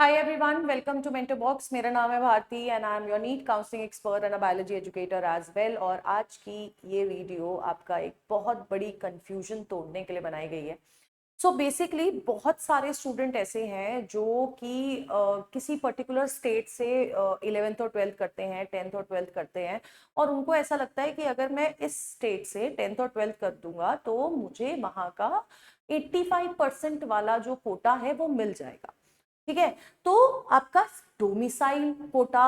Hi everyone, welcome to Mentor Box. मेरा नाम है Bharti and I am your NEET counselling expert and a biology educator as well. और आज की ये वीडियो आपका एक बहुत बड़ी कंफ्यूजन तोड़ने के लिए बनाई गई है। सो बेसिकली बहुत सारे स्टूडेंट ऐसे हैं जो कि किसी पर्टिकुलर स्टेट से 11th और 12th करते हैं, 10th और 12th करते हैं, और उनको ऐसा लगता है कि अगर मैं इस स्टेट से 10th और 12th कर दूंगा तो मुझे वहां का 85% वाला जो कोटा है वो मिल जाएगा। ठीक है, तो आपका डोमिसाइल कोटा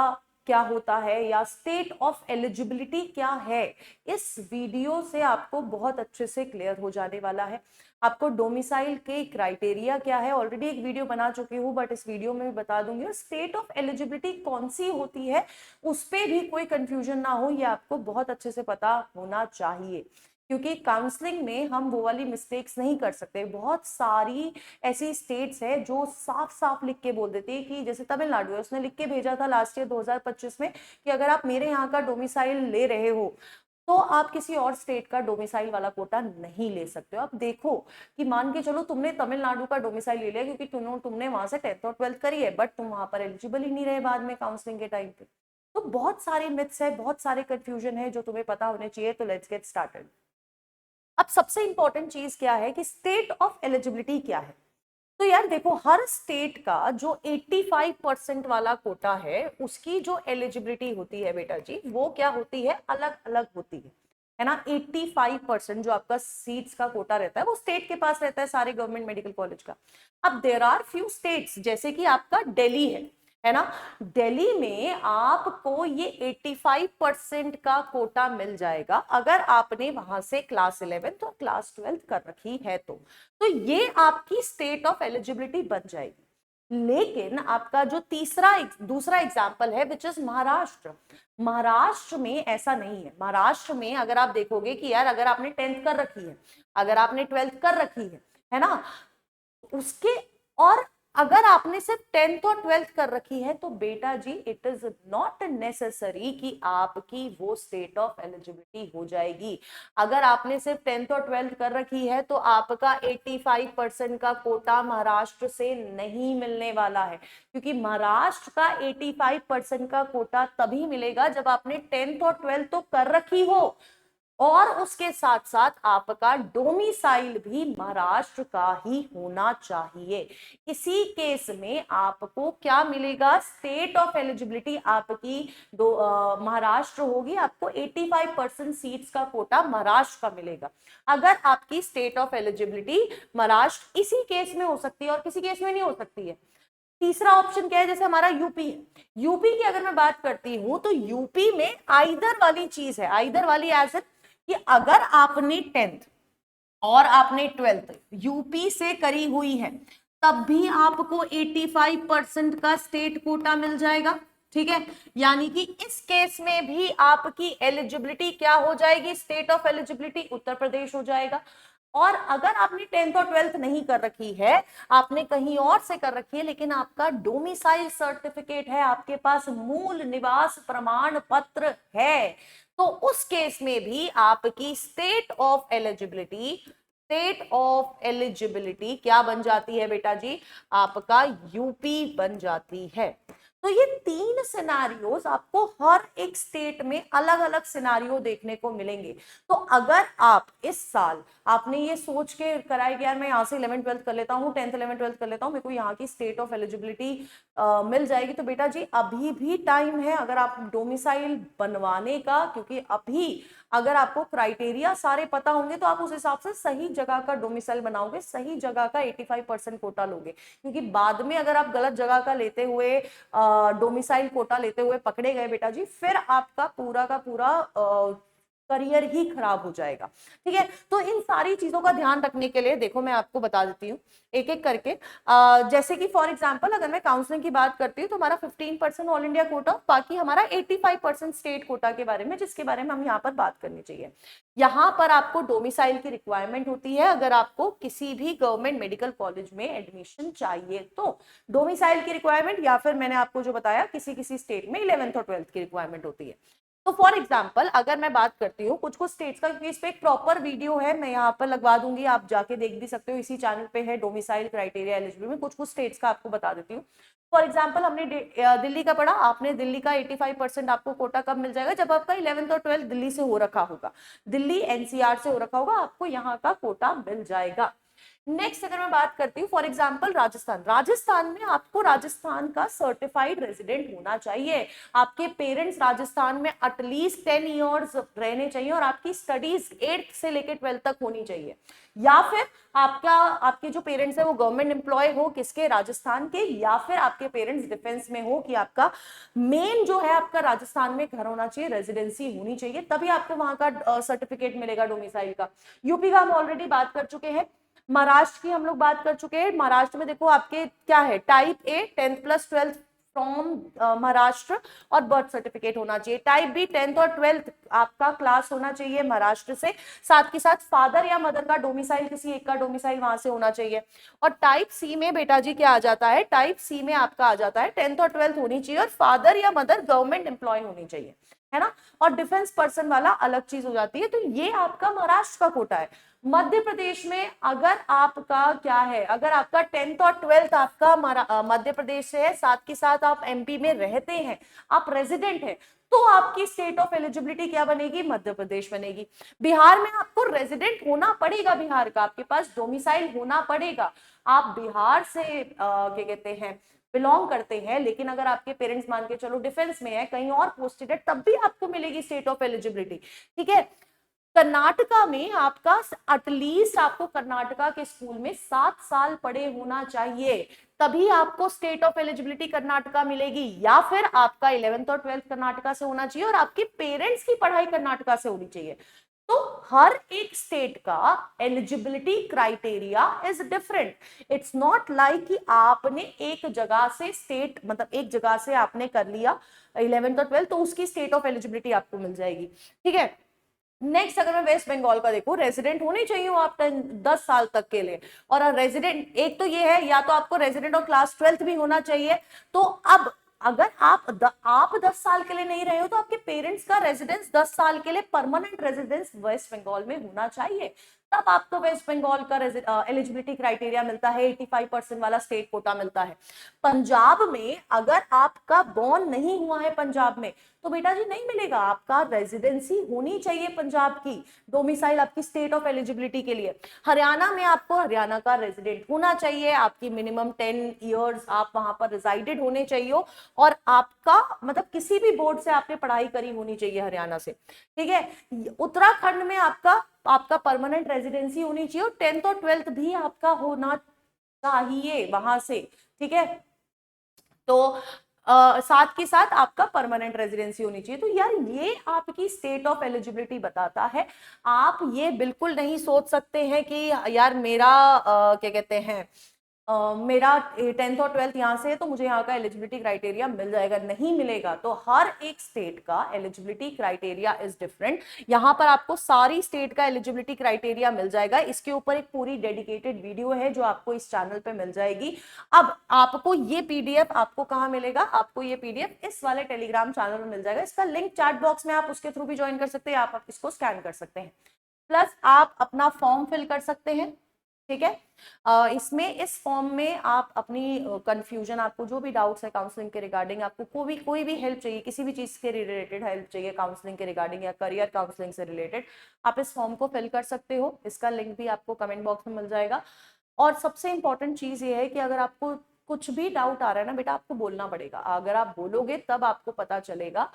क्या होता है या स्टेट ऑफ एलिजिबिलिटी क्या है, इस वीडियो से आपको बहुत अच्छे से क्लियर हो जाने वाला है। आपको डोमिसाइल के क्राइटेरिया क्या है, ऑलरेडी एक वीडियो बना चुकी हूँ बट इस वीडियो में भी बता दूंगी। और स्टेट ऑफ एलिजिबिलिटी कौन सी होती है उस पर भी कोई कंफ्यूजन ना हो, ये आपको बहुत अच्छे से पता होना चाहिए, क्योंकि काउंसलिंग में हम वो वाली मिस्टेक्स नहीं कर सकते। बहुत सारी ऐसी स्टेट्स है जो साफ साफ लिख के बोल देती है कि जैसे तमिलनाडु है, उसने लिख के भेजा था लास्ट ईयर 2025 में कि अगर आप मेरे यहाँ का डोमिसाइल ले रहे हो तो आप किसी और स्टेट का डोमिसाइल वाला कोटा नहीं ले सकते हो। अब देखो कि मान के चलो तुमने तमिलनाडु का डोमिसाइल ले लिया क्योंकि तुमने वहां से 10th और 12th करी है, बट तुम वहां पर एलिजिबल ही नहीं रहे बाद में काउंसलिंग के टाइम पे। तो बहुत सारे मिथ्स है, बहुत सारे कंफ्यूजन है जो तुम्हें पता होने चाहिए। तो लेट्स गेट स्टार्टेड। अब सबसे इंपॉर्टेंट चीज क्या है कि स्टेट ऑफ एलिजिबिलिटी क्या है। तो यार देखो, हर स्टेट का जो 85% वाला कोटा है उसकी जो एलिजिबिलिटी होती है बेटा जी, वो क्या होती है, अलग अलग होती है ना। 85% जो आपका सीट्स का कोटा रहता है वो स्टेट के पास रहता है, सारे गवर्नमेंट मेडिकल कॉलेज का। अब देयर आर फ्यू स्टेट्स जैसे कि आपका दिल्ली है ना। दिल्ली में आपको ये 85% का कोटा मिल जाएगा अगर आपने वहां से क्लास 11th और क्लास 12th कर रखी है तो ये आपकी स्टेट ऑफ एलिजिबिलिटी बन जाएगी। लेकिन आपका जो दूसरा एग्जाम्पल है विच इज महाराष्ट्र। महाराष्ट्र में ऐसा नहीं है। महाराष्ट्र में अगर आप देखोगे कि यार अगर आपने 10th कर रखी है, अगर आपने 12th कर रखी है ना, उसके और अगर आपने सिर्फ 10th और 12th कर रखी है तो बेटा जी इट इज नॉट नेसेसरी कि आपकी वो स्टेट ऑफ एलिजिबिलिटी हो जाएगी। अगर आपने सिर्फ 10th और 12th कर रखी है तो आपका 85% का कोटा महाराष्ट्र से नहीं मिलने वाला है, क्योंकि महाराष्ट्र का 85% का कोटा तभी मिलेगा जब आपने 10th और 12th तो कर रखी हो और उसके साथ साथ आपका डोमिसाइल भी महाराष्ट्र का ही होना चाहिए। इसी केस में आपको क्या मिलेगा, स्टेट ऑफ एलिजिबिलिटी आपकी महाराष्ट्र होगी। आपको 85% सीट्स का कोटा महाराष्ट्र का मिलेगा अगर आपकी स्टेट ऑफ एलिजिबिलिटी महाराष्ट्र इसी केस में हो सकती है और किसी केस में नहीं हो सकती है। तीसरा ऑप्शन क्या है, जैसे हमारा यूपी है। यूपी की अगर मैं बात करती हूं तो यूपी में आइदर वाली चीज है, आइदर वाली एज कि अगर आपने 10th और आपने 12th यूपी से करी हुई है तब भी आपको 85% का स्टेट कोटा मिल जाएगा। ठीक है, यानी कि इस केस में भी आपकी एलिजिबिलिटी क्या हो जाएगी, state of eligibility Uttar Pradesh हो जाएगा। और अगर आपने 10th और 12th नहीं कर रखी है, आपने कहीं और से कर रखी है, लेकिन आपका डोमिसाइल सर्टिफिकेट है, आपके पास मूल निवास प्रमाण पत्र है, तो उस केस में भी आपकी स्टेट ऑफ एलिजिबिलिटी क्या बन जाती है बेटा जी, आपका यूपी बन जाती है। तो ये तीन सिनारियोज आपको हर एक स्टेट में अलग अलग सिनारियो देखने को मिलेंगे। तो अगर आप इस साल आपने ये सोच के कराया कि यार मैं यहाँ से 11th 12th कर लेता हूँ, 10th 11th 12th कर लेता हूँ, मेरे को यहाँ की स्टेट ऑफ एलिजिबिलिटी मिल जाएगी, तो बेटा जी अभी भी टाइम है अगर आप डोमिसाइल बनवाने का, क्योंकि अभी अगर आपको क्राइटेरिया सारे पता होंगे तो आप उस हिसाब से सही जगह का डोमिसाइल बनाओगे, सही जगह का 85% कोटा लोगे। क्योंकि बाद में अगर आप गलत जगह का लेते हुए डोमिसाइल कोटा लेते हुए पकड़े गए बेटा जी, फिर आपका पूरा का पूरा करियर ही खराब हो जाएगा। ठीक है, तो इन सारी चीजों का ध्यान रखने के लिए देखो मैं आपको बता देती हूँ एक एक करके। जैसे कि फॉर एग्जांपल अगर मैं काउंसलिंग की बात करती हूँ तो हमारा 15% ऑल इंडिया कोटा, बाकी हमारा 85% स्टेट कोटा के बारे में, जिसके बारे में हम यहाँ पर बात करनी चाहिए। यहाँ पर आपको डोमिसाइल की रिक्वायरमेंट होती है अगर आपको किसी भी गवर्नमेंट मेडिकल कॉलेज में एडमिशन चाहिए तो डोमिसाइल की रिक्वायरमेंट, या फिर मैंने आपको जो बताया किसी किसी स्टेट में 11th और 12th की रिक्वायरमेंट होती है। तो फॉर एग्जाम्पल अगर मैं बात करती हूँ कुछ कुछ स्टेट्स का, क्योंकि इस पे एक प्रॉपर वीडियो है, मैं यहाँ पर लगवा दूंगी, आप जाके देख भी सकते हो, इसी चैनल पे है, डोमिसाइल क्राइटेरिया एलिजिबिलिटी में कुछ कुछ स्टेट्स का आपको बता देती हूँ। फॉर एग्जाम्पल हमने दिल्ली का पढ़ा, आपने दिल्ली का 85% आपको कोटा कब मिल जाएगा, जब आपका 11th और 12th दिल्ली से हो रखा होगा, दिल्ली एनसीआर से हो रखा होगा, आपको यहाँ का कोटा मिल जाएगा। नेक्स्ट अगर मैं बात करती हूँ फॉर एग्जाम्पल राजस्थान, राजस्थान में आपको राजस्थान का सर्टिफाइड रेजिडेंट होना चाहिए, आपके पेरेंट्स राजस्थान में एटलीस्ट 10 ईयर्स रहने चाहिए और आपकी स्टडीज 8th से लेकर 12th तक होनी चाहिए, या फिर आपके जो पेरेंट्स है वो गवर्नमेंट एम्प्लॉय हो किसके, राजस्थान के, या फिर आपके पेरेंट्स डिफेंस में हो, कि आपका मेन जो है आपका राजस्थान में घर होना चाहिए, रेजिडेंसी होनी चाहिए, तभी आपको वहां का सर्टिफिकेट मिलेगा डोमिसाइल का। यूपी का हम ऑलरेडी बात कर चुके हैं, महाराष्ट्र की हम लोग बात कर चुके हैं। महाराष्ट्र में देखो आपके क्या है, type A 10th + 12th from Maharashtra और बर्थ सर्टिफिकेट होना चाहिए, टाइप बी 10th और 12th आपका क्लास होना चाहिए महाराष्ट्र से, साथ के साथ फादर या मदर का डोमिसाइल किसी एक का डोमिसाइल वहां से होना चाहिए। और टाइप सी में बेटा जी क्या आ जाता है, टाइप सी में आपका आ जाता है 10th और 12th होनी चाहिए और फादर या मदर गवर्नमेंट एम्प्लॉय होनी चाहिए, है ना। और डिफेंस पर्सन वाला अलग चीज हो जाती है। तो ये आपका महाराष्ट्र का कोटा है। मध्य प्रदेश में अगर आपका क्या है, अगर आपका 10th और 12th आपका मध्य प्रदेश से है, साथ के साथ आप एमपी में रहते हैं, आप रेजिडेंट हैं, तो आपकी स्टेट ऑफ एलिजिबिलिटी क्या बनेगी, मध्य प्रदेश बनेगी। बिहार में आपको रेजिडेंट होना पड़ेगा, बिहार का आपके पास डोमिसाइल होना पड़ेगा, आप बिहार से क्या कहते हैं बिलोंग करते हैं, लेकिन अगर आपके पेरेंट्स मान के चलो डिफेंस में है, कहीं और पोस्टेड है, तब भी आपको मिलेगी स्टेट ऑफ एलिजिबिलिटी, ठीक है। कर्नाटका में आपका एटलीस्ट आपको कर्नाटका के स्कूल में 7 साल पढ़े होना चाहिए, तभी आपको स्टेट ऑफ एलिजिबिलिटी कर्नाटका मिलेगी, या फिर आपका 11th और 12th कर्नाटका से होना चाहिए और आपके पेरेंट्स की पढ़ाई कर्नाटका से होनी चाहिए। तो हर एक स्टेट का eligibility criteria is different. It's not like कि आपने एक जगह से स्टेट, मतलब एक जगह से आपने कर लिया 11th और 12th तो उसकी स्टेट ऑफ एलिजिबिलिटी आपको मिल जाएगी, ठीक है। नेक्स्ट अगर मैं वेस्ट बंगाल का देखूं, रेजिडेंट होने चाहिए हो आप 10 साल तक के लिए, और रेजिडेंट एक तो ये है, या तो आपको रेजिडेंट और क्लास 12th भी होना चाहिए। तो अब अगर आप 10 साल के लिए नहीं रहे हो तो आपके पेरेंट्स का रेजिडेंस 10 साल के लिए परमानेंट रेजिडेंस वेस्ट बंगाल में होना चाहिए, तब आपको वेस्ट बंगाल का एलिजिबिलिटी क्राइटेरिया मिलता है, 85% वाला स्टेट कोटा मिलता है। पंजाब में अगर आपका बॉर्न नहीं हुआ है पंजाब में, तो बेटा जी नहीं मिलेगा, आपका रेजिडेंसी होनी चाहिए पंजाब की, डोमिसाइल आपकी स्टेट ऑफ एलिजिबिलिटी के लिए। हरियाणा में आपको हरियाणा का रेजिडेंट होना चाहिए, आपकी मिनिमम 10 ईयर्स आप वहां पर रिजाइडेड होने चाहिए, और आपका मतलब किसी भी बोर्ड से आपने पढ़ाई करी होनी चाहिए हरियाणा से, ठीक है। उत्तराखंड में आपका परमानेंट रेजिडेंसी होनी चाहिए और 10th और 12th भी आपका होना चाहिए वहां से, ठीक है। तो साथ के साथ आपका परमानेंट रेजिडेंसी होनी चाहिए। तो यार ये आपकी स्टेट ऑफ एलिजिबिलिटी बताता है। आप ये बिल्कुल नहीं सोच सकते हैं कि यार मेरा क्या कहते हैं मेरा 10th और 12th यहाँ से है तो मुझे यहाँ का एलिजिबिलिटी क्राइटेरिया मिल जाएगा, नहीं मिलेगा। तो हर एक स्टेट का एलिजिबिलिटी क्राइटेरिया इज डिफरेंट। यहाँ पर आपको सारी स्टेट का एलिजिबिलिटी क्राइटेरिया मिल जाएगा, इसके ऊपर एक पूरी डेडिकेटेड वीडियो है जो आपको इस चैनल पे मिल जाएगी। अब आपको ये पीडीएफ आपको कहाँ मिलेगा, आपको ये पीडीएफ इस वाले टेलीग्राम चैनल में मिल जाएगा। इसका लिंक चैट बॉक्स में, आप उसके थ्रू भी ज्वाइन कर सकते हैं, आप इसको स्कैन कर सकते हैं, प्लस आप अपना फॉर्म फिल कर सकते हैं, ठीक है। इसमें इस फॉर्म में आप अपनी कंफ्यूजन, आपको जो भी डाउट्स है काउंसलिंग के रिगार्डिंग, आपको कोई भी हेल्प चाहिए, किसी भी चीज के रिलेटेड हेल्प चाहिए काउंसलिंग के रिगार्डिंग या करियर काउंसलिंग से रिलेटेड, आप इस फॉर्म को फिल कर सकते हो। इसका लिंक भी आपको कमेंट बॉक्स में मिल जाएगा। और सबसे इंपॉर्टेंट चीज ये है कि अगर आपको कुछ भी डाउट आ रहा है ना बेटा, आपको बोलना पड़ेगा। अगर आप बोलोगे तब आपको पता चलेगा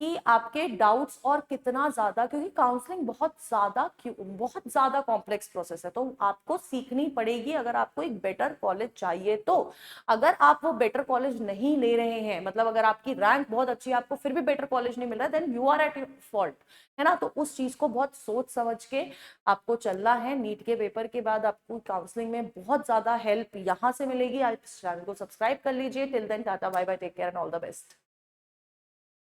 कि आपके डाउट्स और कितना ज्यादा, क्योंकि काउंसलिंग बहुत ज्यादा कॉम्प्लेक्स प्रोसेस है, तो आपको सीखनी पड़ेगी अगर आपको एक बेटर कॉलेज चाहिए। तो अगर आप वो बेटर कॉलेज नहीं ले रहे हैं, मतलब अगर आपकी रैंक बहुत अच्छी है, आपको फिर भी बेटर कॉलेज नहीं मिल रहा है, then you are at fault, है ना। तो उस चीज को बहुत सोच समझ के आपको चलना है। नीट के पेपर के बाद आपको काउंसलिंग में बहुत ज्यादा हेल्प यहाँ से मिलेगी। आप इस चैनल को सब्सक्राइब कर लीजिए। Till then tata bye bye, take care and all the best.